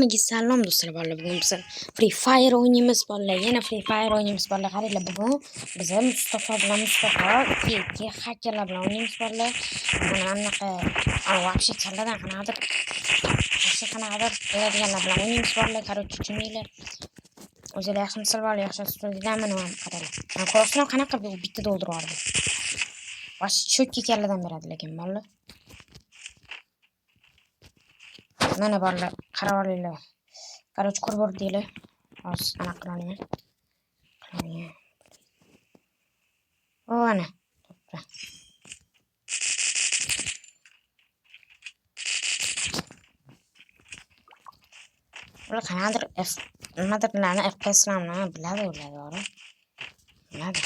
Hammaga salom do'stlar bolalar. Bugun biz Free Fire o'ynaymiz bolalar. Yana Free Fire o'ynaymiz bolalar. Qaranglar, bugun biz Mustafa bilan ikki xakerlar bilan o'ynaymiz bolalar. Mana anaqa вообще challadan qanaqadir biladiganlar bilan o'ynaymiz bolalar. Короче, tushuninglar. O'zinglar yaxshi misol bolalar, yaxshi studiyadan mana qaranglar. Men qo'rqsam qanaqa bitta to'ldirardim. Вообще cho'tki kalladan beradi lekin bolalar. Mana bolalar, qarab olinglar. Короче, ko'rib deylar. Hozir anaqa qilaman. O ana. Ular qanaqadir nimadirlarni FPS'larni biladi ular. Biladi.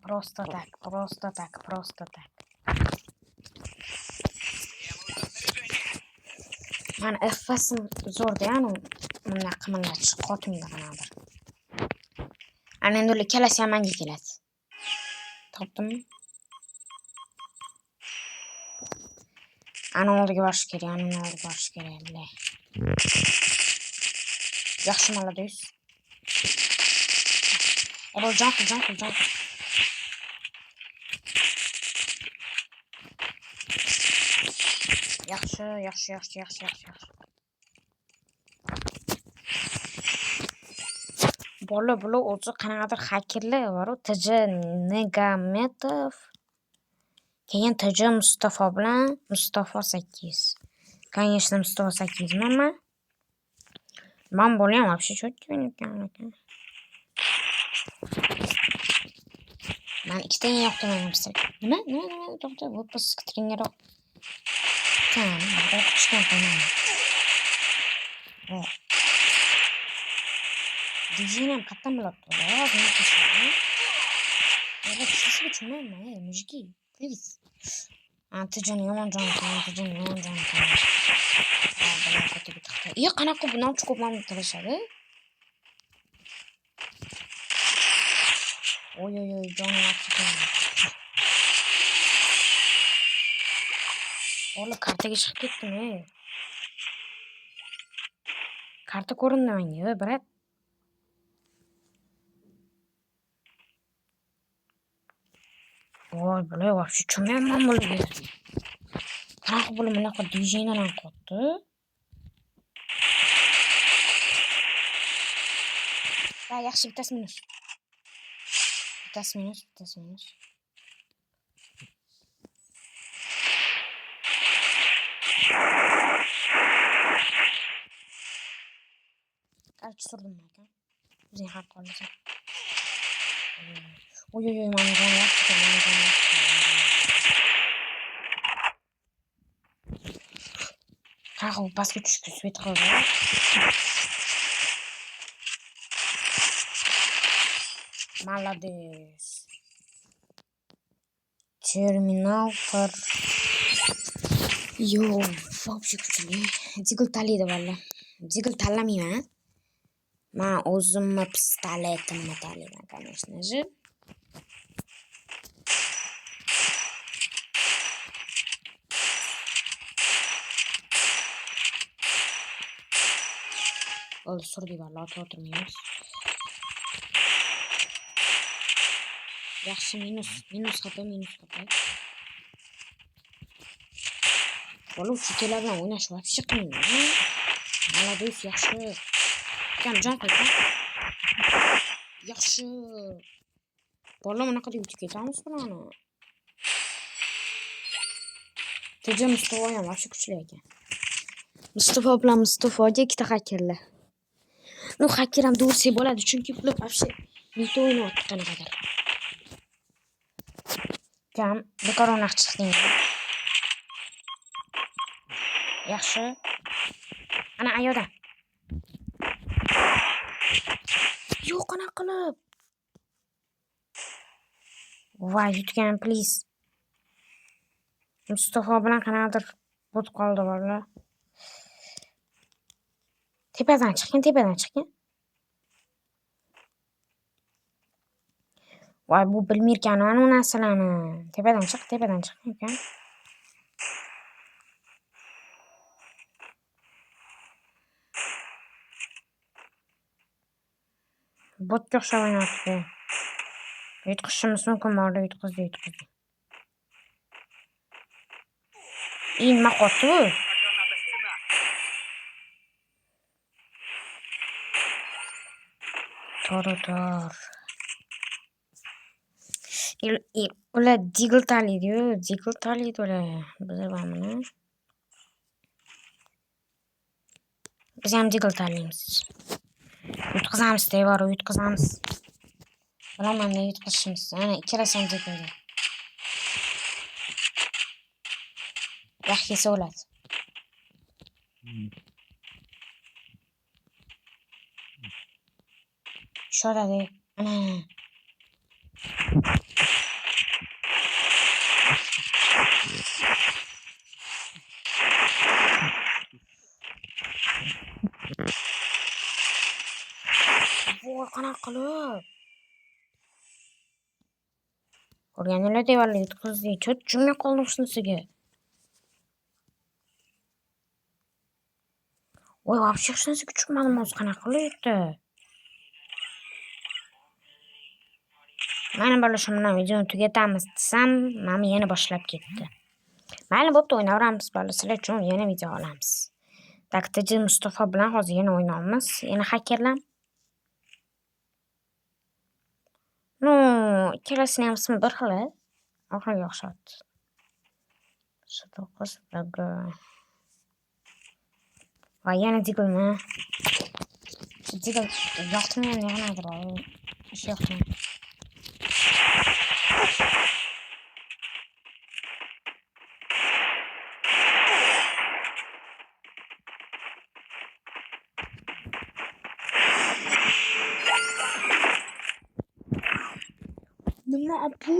Просто так. Mana FPS'im zo'rda, ya'ni bunday qimirlatish qotimda qanaqadir. Ana endi ular kelasi ham menga keladi. Topdimmi? Ana oldiga borish kerak, Yaxshi молодец. Ebo jon qil. Yaxshi. Bular o'zi qanaqadir xakerlar bor, TJ Negametov. Keyin TJ Mustafa bilan Mustafa 8. Конечно, Mustafa 8 men. Men bo'layam вообще cho'tki o'ynayotgan ekan. Men ikkita yo'qman hamsa. Nima? To'xta, bu stringeroq. Tamam, o'qishdan qo'yaman. Dijinam qattan bo'ladi. Nima qilishadi? Ana tushishni tushunmayman, mujiki. Please. Antijon yomon jon. Yo, qanaqa bundan chiqib men qilishadi? Oy, jonim chiqadi. Ola kartaga chiqib ketdim. Karta ko'rindi menga, brat. Voy, bular вообще tushunmayman bularga. Qanaqa bular bunaqa dijeylarni qotdi? Va yaxshi bittasi minus. Qarchi surdim aka. O'zing haq olasan. Oy, mana jon yaxshi. Qanaqa pastga tushib svet qildi. Молодец. Terminator. Yo, вообще kuchli. Digl taliydi valla. Digl tanlamayman. Men o'zimni pistoletimni talayman, конечно же. Ol surdi valla, o'tirmaymiz. Yaxshi minus xato. Bola uchitalar bilan o'ynash вообще qiyin. Молодец, yaxshi. Jon qo'ydi. Yaxshi. Bola bunaqa deb ketamiz bularni. TJ Mustafa ham вообще kuchli ekan. Mustafa bilan Mustafaga ikkita xakerlar. No, xaker ham do'rsi bo'ladi, chunki bular вообще mito o'ynayapti qanaqadir. Kam bekor o'ynab chiqding. Yaxshi. Ana ayoda. Yo'q, qanaqa qilib? Voy, yutgan, please. Mustafa bilan qanaqadir bot qoldi valla. Tepadan chiqgan. Voy, bu bilmirkan ana narsalarni. Tepadan chiq ekan. Botga o'xshab o'ynayapti. Yutqizishimiz mumkin, orada yutqizdi. Nima qotdi bu? Tor. Ular digl tanlaydi-yu, ular. Biz buni. Biz ham digl tanlaymiz. Yutqizamiz, devor yutqizamiz. Bilaman ne yutqizishimiz. Ana, ikkalasi ham digl. Yaxshi yesa o'ladi. Sho'radi. Ana. Voy, qanaqa qilib? Ko'rganinglar devorlar yutqizdi. Cho'chimga qoldi shunisiga. Voy, вообще shunisiga tushmadim o'zi qanaqa qilib yutdi? Mana bo'lishim bilan videoni tugatamiz desam, mana yana boshlab ketdi. Mayli, bo'pti, o'ynaveramiz. Sizlar uchun yana video olamiz. Daktaji Mustafa bilan hozir yana o'ynaymiz. Yana hakerlar. No, ikkalasining ham ismi bir xil. Oxiriga o'xshadi. 9 va yana diglmi? Digl yoqtimi, yaqinadir. Ish yoqtimi? Nima bu?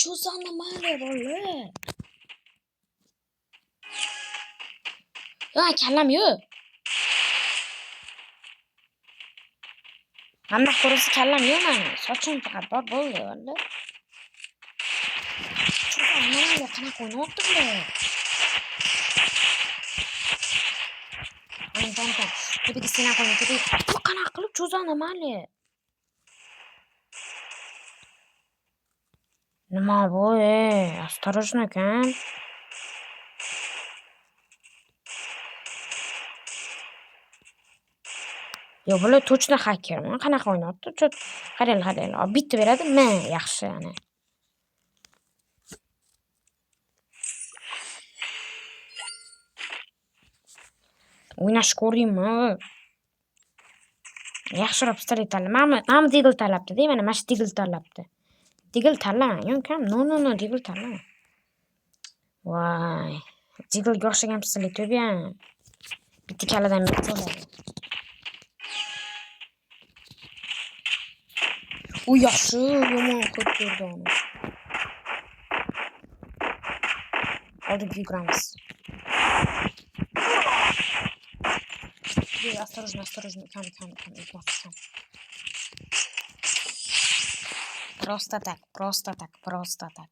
Cho'zani mayli bola. Ya kallam yo'q. Hamma ko'rsa kallam yo'q meni. Sochim faqat bor bo'ldi valla. Cho'zani mayli qanaqa o'ynayapti bular? Ana, tepaga sena qo'ying, tepaga. Bu qanaqa qilib cho'zani mayli? Nima bu? Осторожно kan. Yo, bular точно hakermi? Qanaqa o'ynayapti? Qaranglar. Bitta beradimi? Yaxshi ana. O'ynash ko'raymi? Yaxshiroq pistolet tanla. Mana digl tanlabdi-da, mana shu digl tanlabdi. Digl tanlamang, ukam. No, digl tanlama. Voy. Diglga o'xshagan pistolet yo'q-ya. Bitta kaladan bitta bo'ladi. U yaxshi, yomon ko'rdi uni. Oldiga yuguramiz. Осторожно, ukam. Просто так.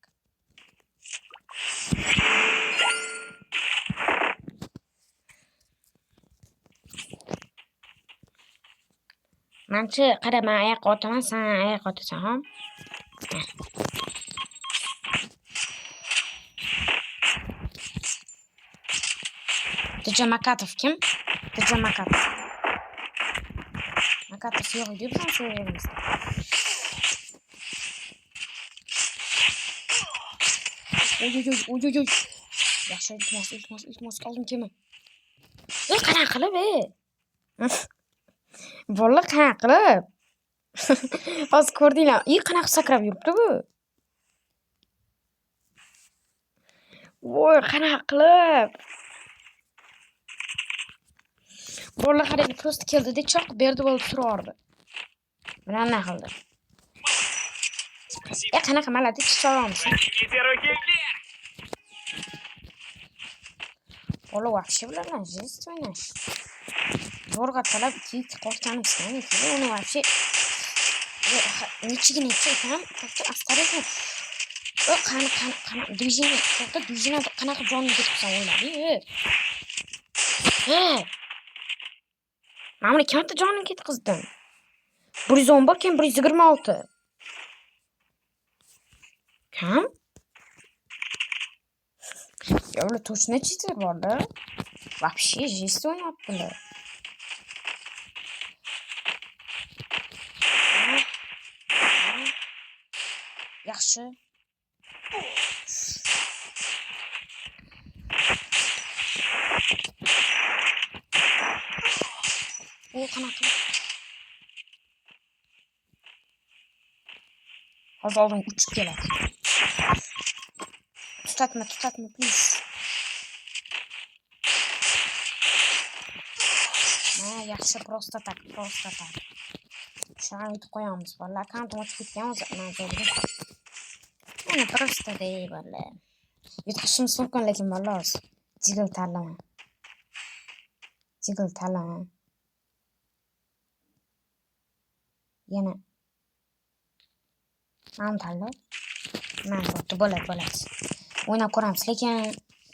Manchi, qara, men oyoqqa otaman, sen oyoqqa otasan, ha? Dj Makatov kim? Dj Makatov. Makatov yo'q deb ham so'raymiz. Oy. Yaxshi, iltimos, oldim kimi? Qanaqa qilib, Bola qanaqa qilib? Hozir ko'rdinglar. Qanaqa sakrab yuribdi bu? Voy, qanaqa qilib? Bola qarang, prosta keldi-da, choq berdi, bo'lib turardi. Mana nima qildi? Qanaqa maladi chiqaramiz? Bola вообще bilan жесть o'ynash. Zo'rg'a talab kiyik qo'rqamiz, uni вообще nechigina ekan, осторожно. Qanaqa движение qanaqa jonga ketibsan o'ylading? Mana buni kimga jonini ketkazdim? 110 bor, keyin 126. Kam? Ya ular точно cheater borda. Вообще жесть o'ynayaptilar. Yaxshi. Qanaqa? Hozir oldin uchib keladi. Tutatma, please. Yaxshi, просто так. Shuni yutib qo'yamiz. Bolalar akkauntim ochib ketgan o'zi. Mana просто dey bolalar. Yutqishimiz mumkin, lekin bolalar jigil tanlama. Yana mana tanlab. Mana bo'pti, bo'ladi. O'ynab ko'ramiz, lekin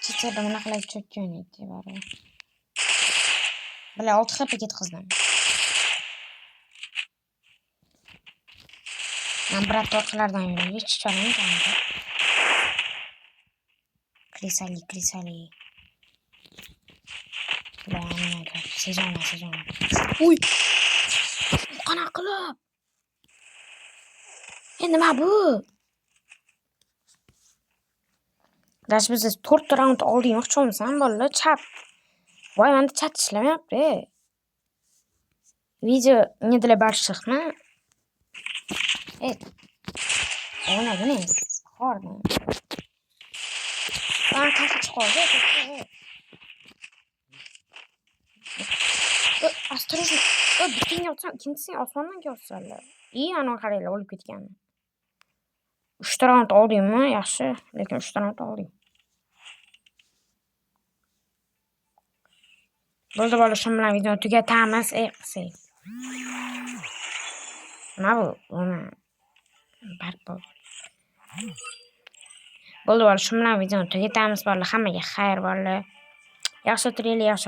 kechada nima qilib cho'kkan edi, bari. Bular 6 HP ketqizdim. Men brat orqalardan yurib, hech chiqolmayman. Krisali. Bularni sezon. Uy! Qanaqa qilib? Nima bu? Dash biz 4 raund oldingmoqchimisan, bolalar, chat. Voy, menda chat ishlamayapti. Video не для больших, na? O'ynadi ne? Xorni. Ben kaçı çıkardı. Осторожно. Bitin yapsan kimsin? Osmandan görsələr. İyi ana qarayla olub bitgan. 3 round olduymu? Yaxşı. Lekin 3 round olduyum. Bo'ldi bola, shu bilan videoni tugatamiz. Qisay. Nima bu? Barq bo'ldi. Bo'ldi bola, shu bilan videoni tugatamiz bola. Hammaga xayr bola. Yaxshi o'tiringlar.